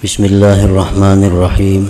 Bismillahirrahmanirrahim.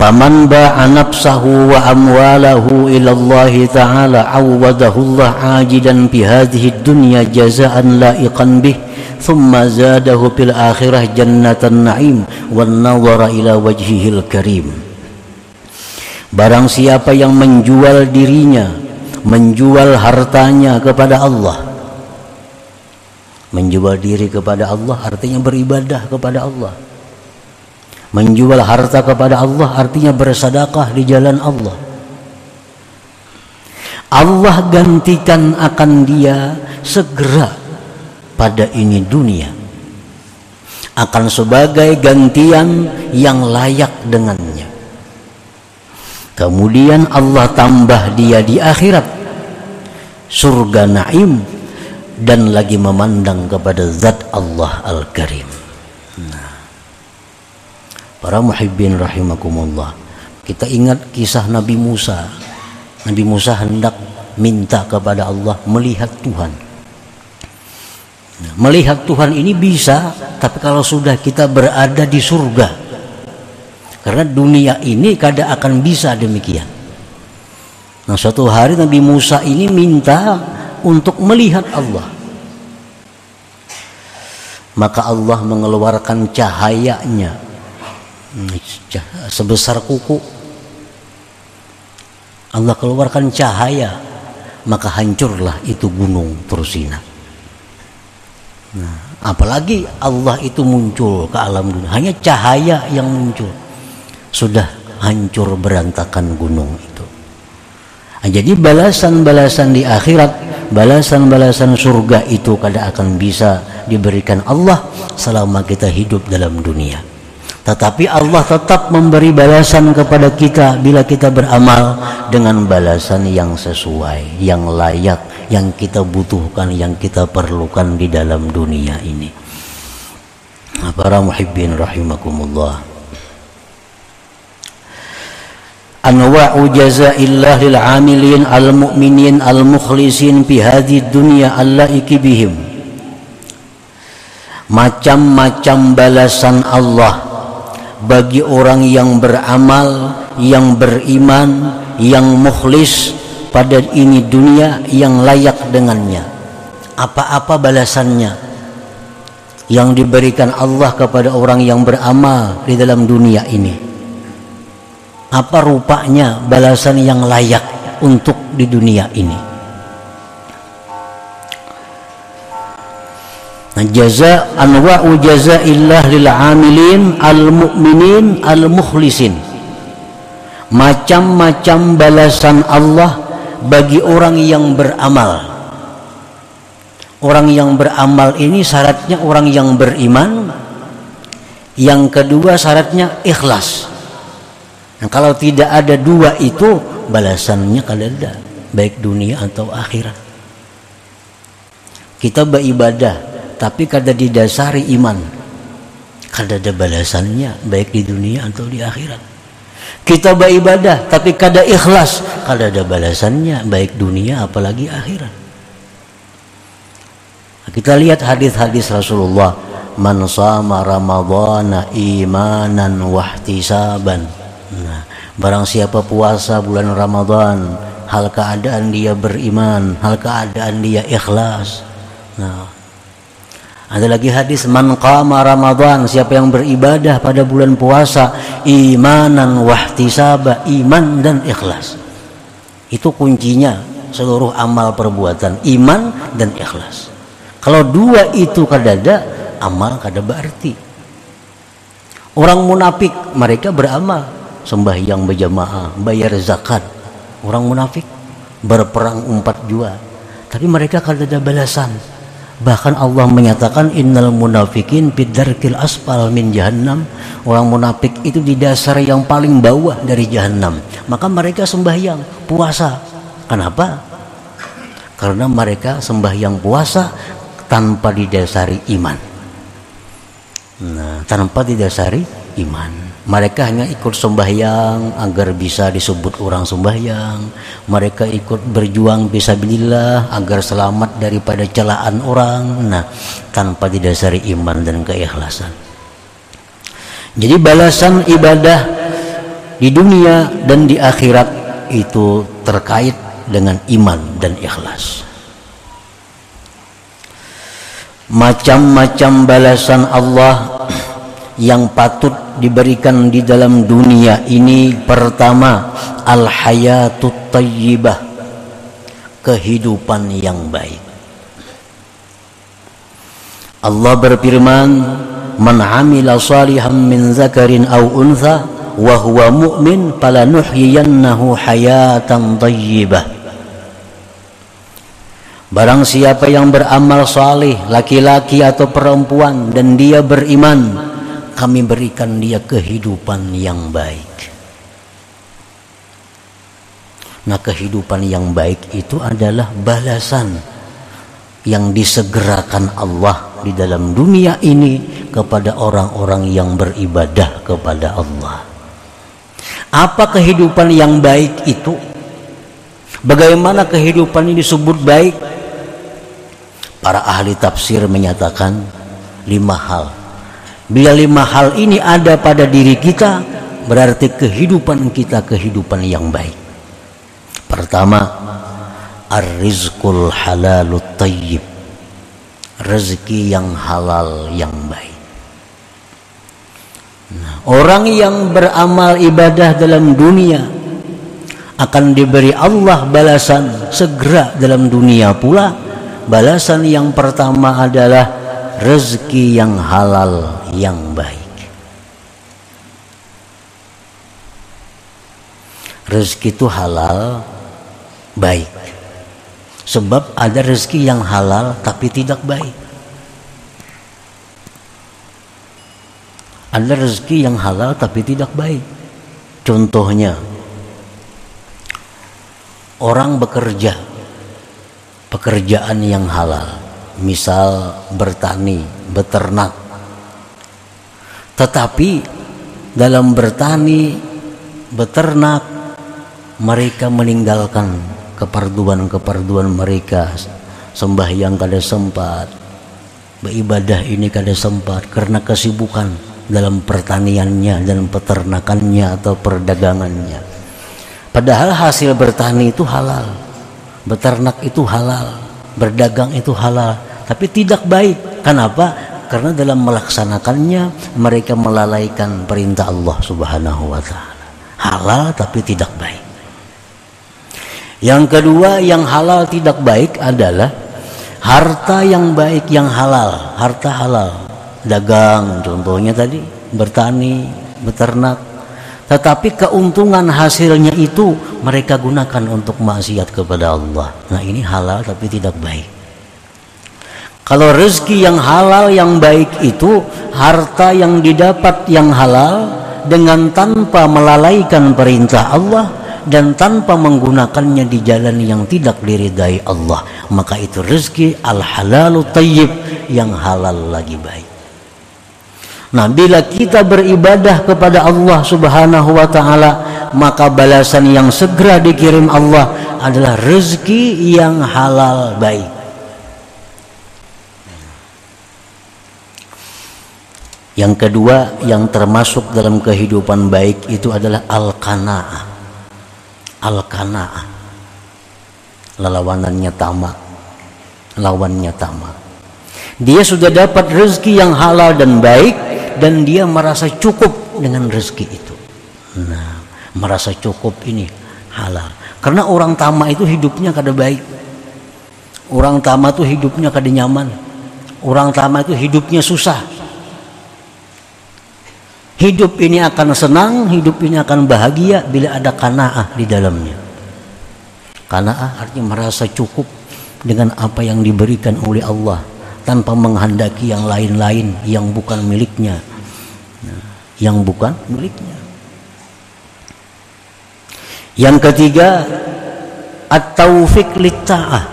Faman ba'a nafsahu wa amwalahu ila Allah ta'ala awwadahu Allah ajidan bi hadhihi dunya jazaan la'iqan bih thumma zadahu fil akhirah jannatan na'im wan nawara ila wajhihil karim. Barang siapa yang menjual dirinya, menjual hartanya kepada Allah. Menjual diri kepada Allah artinya beribadah kepada Allah. Menjual harta kepada Allah artinya bersedekah di jalan Allah. Allah gantikan akan dia segera pada ini dunia, akan sebagai gantian yang layak dengannya. Kemudian Allah tambah dia di akhirat surga naim dan lagi memandang kepada zat Allah Al-Karim. Nah, para muhibbin rahimakumullah, kita ingat kisah Nabi Musa. Nabi Musa hendak minta kepada Allah melihat Tuhan. Nah, melihat Tuhan ini bisa, tapi kalau sudah kita berada di surga. Karena dunia ini kadang akan bisa demikian. Nah, suatu hari Nabi Musa ini minta untuk melihat Allah. Maka Allah mengeluarkan cahayanya sebesar kuku. Allah keluarkan cahaya, maka hancurlah itu gunung Tursina. Nah, apalagi Allah itu muncul ke alam dunia, hanya cahaya yang muncul sudah hancur berantakan gunung itu. Nah, jadi balasan-balasan di akhirat, balasan-balasan surga itu kada akan bisa diberikan Allah selama kita hidup dalam dunia. Tetapi Allah tetap memberi balasan kepada kita bila kita beramal dengan balasan yang sesuai, yang layak, yang kita butuhkan, yang kita perlukan di dalam dunia ini. Nah, para muhibbin rahimakumullah, anwa'u jazaillah lil 'amilin al-mu'minin al-mukhlisin fi hadhihi dunya allaiki bihim. Macam-macam balasan Allah bagi orang yang beramal, yang beriman, yang mukhlis pada ini dunia, yang layak dengannya. Apa-apa balasannya yang diberikan Allah kepada orang yang beramal di dalam dunia ini? Apa rupanya balasan yang layak untuk di dunia ini? Nah, jaza anwa'u jazaillah lil 'amilin al-mu'minin al-mukhlisin. Macam-macam balasan Allah bagi orang yang beramal. Orang yang beramal ini syaratnya orang yang beriman. Yang kedua syaratnya ikhlas. Nah, kalau tidak ada dua itu, balasannya kada ada, baik dunia atau akhirat. Kita beribadah tapi kada didasari iman, kada ada balasannya baik di dunia atau di akhirat. Kita beribadah tapi kada ikhlas, kada ada balasannya baik dunia apalagi akhirat. Kita lihat hadis-hadis Rasulullah, man shama ramadhana imanan wahtisaban. Nah, barang siapa puasa bulan Ramadan hal keadaan dia beriman, hal keadaan dia ikhlas. Nah, ada lagi hadis, man qama Ramadan, siapa yang beribadah pada bulan puasa imanan wahtisaba, iman dan ikhlas. Itu kuncinya seluruh amal perbuatan, iman dan ikhlas. Kalau dua itu kada ada, amal kada berarti. Orang munafik mereka beramal, sembahyang berjamaah, bayar zakat. Orang munafik berperang 4 jua, tapi mereka kada ada balasan. Bahkan Allah menyatakan innal munafikin fid-darkil asfal min jahannam. Orang munafik itu di dasar yang paling bawah dari jahannam. Maka mereka sembahyang, puasa. Kenapa? Karena mereka sembahyang puasa tanpa didasari iman. Nah, tanpa didasari iman. Mereka hanya ikut sembahyang agar bisa disebut orang sembahyang. Mereka ikut berjuang fisabilillah agar selamat daripada celaan orang. Nah, tanpa didasari iman dan keikhlasan. Jadi balasan ibadah di dunia dan di akhirat itu terkait dengan iman dan ikhlas. Macam-macam balasan Allah yang patut diberikan di dalam dunia ini. Pertama, al-hayatut tayyibah, kehidupan yang baik. Allah berfirman, man amila salihan min zakarin aw untha wa huwa mu'min falanuhyiyannahu hayatan tayyibah. Barang siapa yang beramal saleh, laki-laki atau perempuan, dan dia beriman, kami berikan dia kehidupan yang baik. Nah, kehidupan yang baik itu adalah balasan yang disegerakan Allah di dalam dunia ini kepada orang-orang yang beribadah kepada Allah. Apa kehidupan yang baik itu? Bagaimana kehidupan ini disebut baik? Para ahli tafsir menyatakan 5 hal. Bila 5 hal ini ada pada diri kita, berarti kehidupan kita kehidupan yang baik. Pertama, ar-rizqul halalut tayyib, rezeki yang halal yang baik. Nah, orang yang beramal ibadah dalam dunia akan diberi Allah balasan segera dalam dunia pula. Balasan yang pertama adalah rezeki yang halal yang baik. Rezeki itu halal baik. Sebab ada rezeki yang halal tapi tidak baik. Ada rezeki yang halal tapi tidak baik. Contohnya, orang bekerja pekerjaan yang halal, misal bertani, beternak. Tetapi dalam bertani, beternak, mereka meninggalkan keperduan mereka. Sembahyang kada sempat, beribadah ini kada sempat karena kesibukan dalam pertaniannya dan peternakannya atau perdagangannya. Padahal hasil bertani itu halal, beternak itu halal, berdagang itu halal, tapi tidak baik. Kenapa? Karena dalam melaksanakannya mereka melalaikan perintah Allah Subhanahu wa ta'ala. Halal tapi tidak baik. Yang kedua, yang halal tidak baik adalah harta yang baik yang halal, harta halal, dagang contohnya tadi, bertani, beternak. Tetapi keuntungan hasilnya itu mereka gunakan untuk maksiat kepada Allah. Nah, ini halal tapi tidak baik. Kalau rezeki yang halal yang baik itu harta yang didapat yang halal dengan tanpa melalaikan perintah Allah dan tanpa menggunakannya di jalan yang tidak diridai Allah, maka itu rezeki al-halalu tayyib, yang halal lagi baik. Nah, bila kita beribadah kepada Allah Subhanahu wa ta'ala, maka balasan yang segera dikirim Allah adalah rezeki yang halal baik. Yang kedua yang termasuk dalam kehidupan baik itu adalah al-qanaah. Al-qanaah, lawanannya tamak, lawannya tamak. Dia sudah dapat rezeki yang halal dan baik, dan dia merasa cukup dengan rezeki itu. Nah, merasa cukup ini halal. Karena orang tamak itu hidupnya kada baik. Orang tamak itu hidupnya kada nyaman. Orang tamak itu hidupnya susah. Hidup ini akan senang, hidup ini akan bahagia bila ada qanaah di dalamnya. Qanaah artinya merasa cukup dengan apa yang diberikan oleh Allah, tanpa menghendaki yang lain-lain yang bukan miliknya, yang bukan miliknya. Yang ketiga, at-taufiq lit-ta'ah,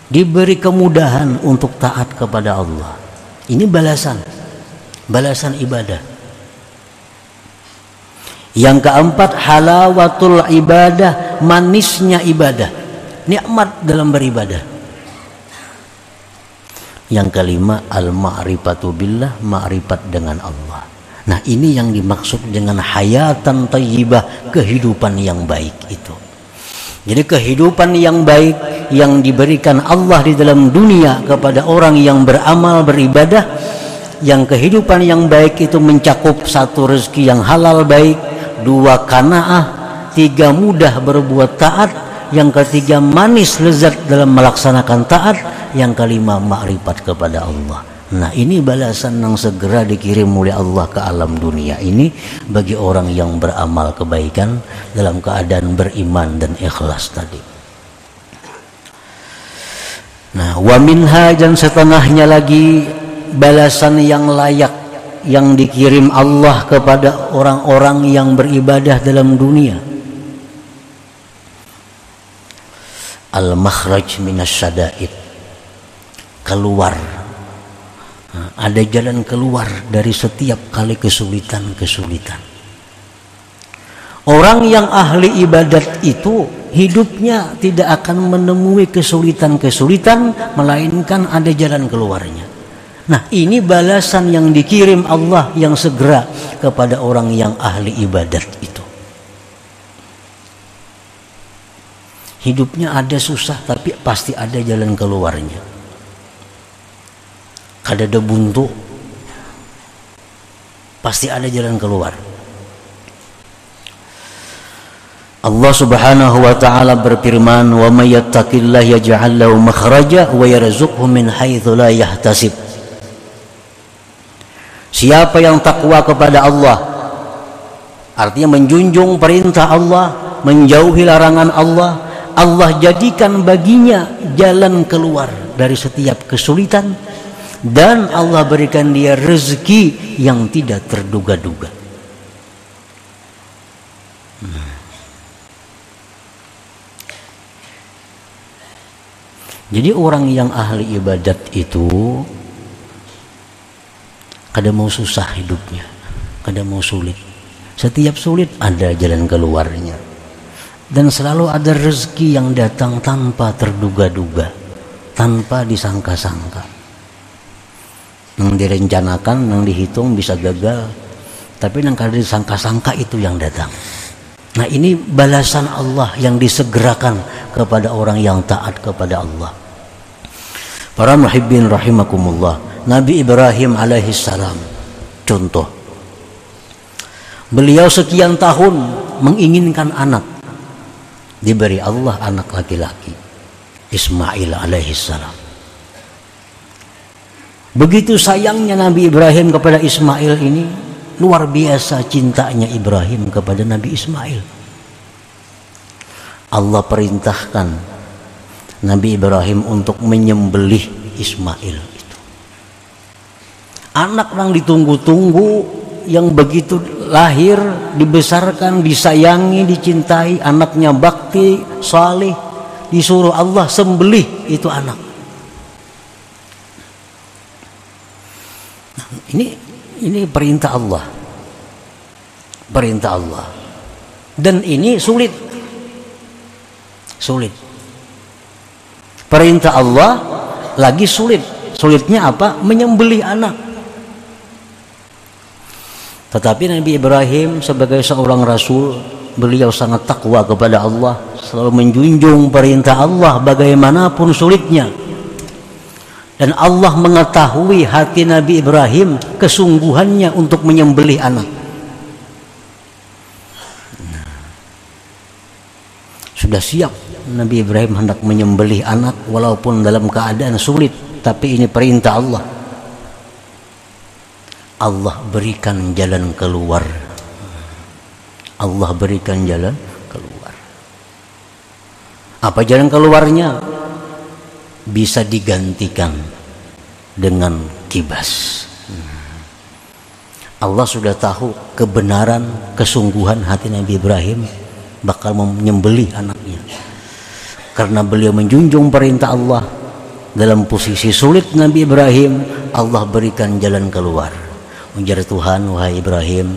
diberi kemudahan untuk taat kepada Allah. Ini balasan ibadah. Yang keempat, halawatul ibadah, manisnya ibadah, nikmat dalam beribadah. Yang kelima, al-ma'rifatu billah, ma'rifat dengan Allah. Nah, ini yang dimaksud dengan hayatan thayyibah, kehidupan yang baik itu. Jadi kehidupan yang baik yang diberikan Allah di dalam dunia kepada orang yang beramal beribadah, yang kehidupan yang baik itu mencakup satu, rezeki yang halal baik, dua, qanaah, tiga, mudah berbuat taat, yang ketiga, manis lezat dalam melaksanakan taat, yang kelima, makrifat kepada Allah. Nah, ini balasan yang segera dikirim oleh Allah ke alam dunia ini bagi orang yang beramal kebaikan dalam keadaan beriman dan ikhlas tadi. Nah, wa minha, dan setengahnya lagi balasan yang layak yang dikirim Allah kepada orang-orang yang beribadah dalam dunia. Al-makhraj minasyada'id, keluar. Nah, ada jalan keluar dari setiap kali kesulitan-kesulitan. Orang yang ahli ibadat itu hidupnya tidak akan menemui kesulitan-kesulitan, melainkan ada jalan keluarnya. Nah, ini balasan yang dikirim Allah yang segera kepada orang yang ahli ibadat itu. Hidupnya ada susah, tapi pasti ada jalan keluarnya. Kadada buntu, pasti ada jalan keluar. Allah Subhanahu wa taala berfirman, "Wa may yattaqillaha yaj'al lahu makhraja wa yarzuqhu min haitsu la yahtasib." Siapa yang takwa kepada Allah, artinya menjunjung perintah Allah, menjauhi larangan Allah, Allah jadikan baginya jalan keluar dari setiap kesulitan, dan Allah berikan dia rezeki yang tidak terduga-duga. Jadi orang yang ahli ibadat itu kadang mau susah hidupnya, kadang mau sulit. Setiap sulit ada jalan keluarnya. Dan selalu ada rezeki yang datang tanpa terduga-duga, tanpa disangka-sangka. Yang direncanakan, yang dihitung bisa gagal, tapi yang kada disangka-sangka itu yang datang. Nah, ini balasan Allah yang disegerakan kepada orang yang taat kepada Allah. Para muhibbin rahimakumullah, Nabi Ibrahim alaihissalam contoh. Beliau sekian tahun menginginkan anak, diberi Allah anak laki-laki, Ismail alaihissalam. Begitu sayangnya Nabi Ibrahim kepada Ismail ini, luar biasa cintanya Ibrahim kepada Nabi Ismail. Allah perintahkan Nabi Ibrahim untuk menyembelih Ismail itu. Anak yang ditunggu-tunggu, yang begitu lahir, dibesarkan, disayangi, dicintai, anaknya bakti, salih, disuruh Allah sembelih itu anak. Nah, ini perintah Allah. Perintah Allah. Dan ini sulit. Sulit. Perintah Allah lagi sulit. Sulitnya apa? Menyembelih anak. Tetapi Nabi Ibrahim sebagai seorang rasul, beliau sangat takwa kepada Allah, selalu menjunjung perintah Allah bagaimanapun sulitnya. Dan Allah mengetahui hati Nabi Ibrahim, kesungguhannya untuk menyembelih anak. Sudah siap Nabi Ibrahim hendak menyembelih anak walaupun dalam keadaan sulit, tapi ini perintah Allah. Allah berikan jalan keluar. Allah berikan jalan keluar. Apa jalan keluarnya? Bisa digantikan dengan kibas. Allah sudah tahu kebenaran, kesungguhan hati Nabi Ibrahim bakal menyembelih anaknya. Karena beliau menjunjung perintah Allah, dalam posisi sulit Nabi Ibrahim, Allah berikan jalan keluar. Ujar Tuhan, wahai Ibrahim,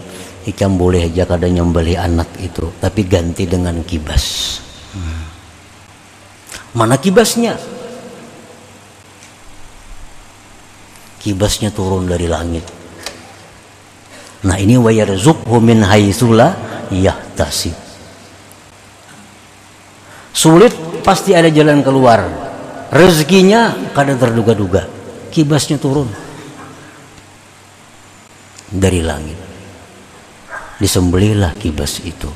Ikam boleh aja kadang nyembelih anak itu, tapi ganti dengan kibas. Mana kibasnya? Kibasnya turun dari langit. Nah ini wa yarzuqhu min haitsu la yahtasib. Sulit pasti ada jalan keluar. Rezekinya kadang terduga-duga. Kibasnya turun dari langit. Disembelihlah kibas itu.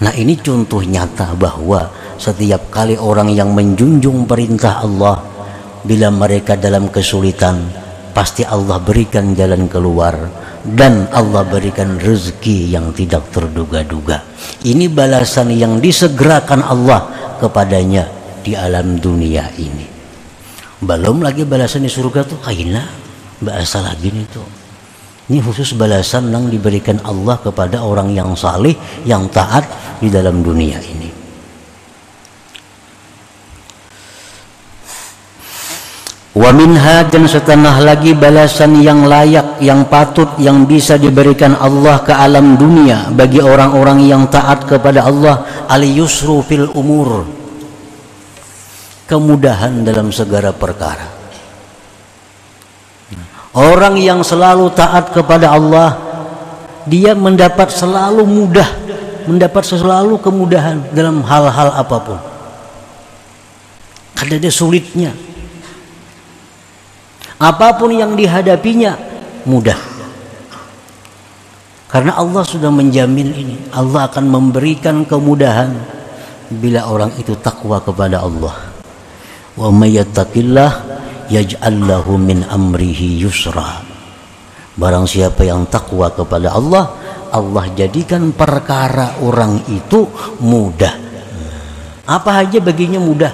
Nah ini contoh nyata bahwa setiap kali orang yang menjunjung perintah Allah, bila mereka dalam kesulitan, pasti Allah berikan jalan keluar dan Allah berikan rezeki yang tidak terduga-duga. Ini balasan yang disegerakan Allah kepadanya di alam dunia ini. Belum lagi balasan di surga tuh kaina bahasa lagi nih tuh. Ini khusus balasan yang diberikan Allah kepada orang yang saleh, yang taat di dalam dunia ini. Wa minha, dan setengah lagi balasan yang layak, yang patut, yang bisa diberikan Allah ke alam dunia bagi orang-orang yang taat kepada Allah, al-yusru fil umur, kemudahan dalam segala perkara. Orang yang selalu taat kepada Allah, dia mendapat selalu mudah, mendapat selalu kemudahan dalam hal-hal apapun. Ada sulitnya, apapun yang dihadapinya mudah. Karena Allah sudah menjamin ini. Allah akan memberikan kemudahan bila orang itu takwa kepada Allah. Wa may yattaqillah yaj'al lahu min amrihi yusra. Barang siapa yang takwa kepada Allah, Allah jadikan perkara orang itu mudah. Apa aja baginya mudah.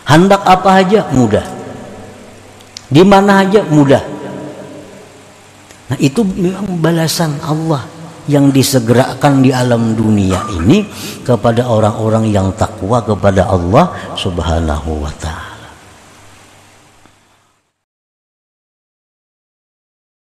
Hendak apa aja mudah. Di mana aja mudah. Nah, itu memang balasan Allah yang disegerakan di alam dunia ini kepada orang-orang yang takwa kepada Allah Subhanahu wa ta'ala.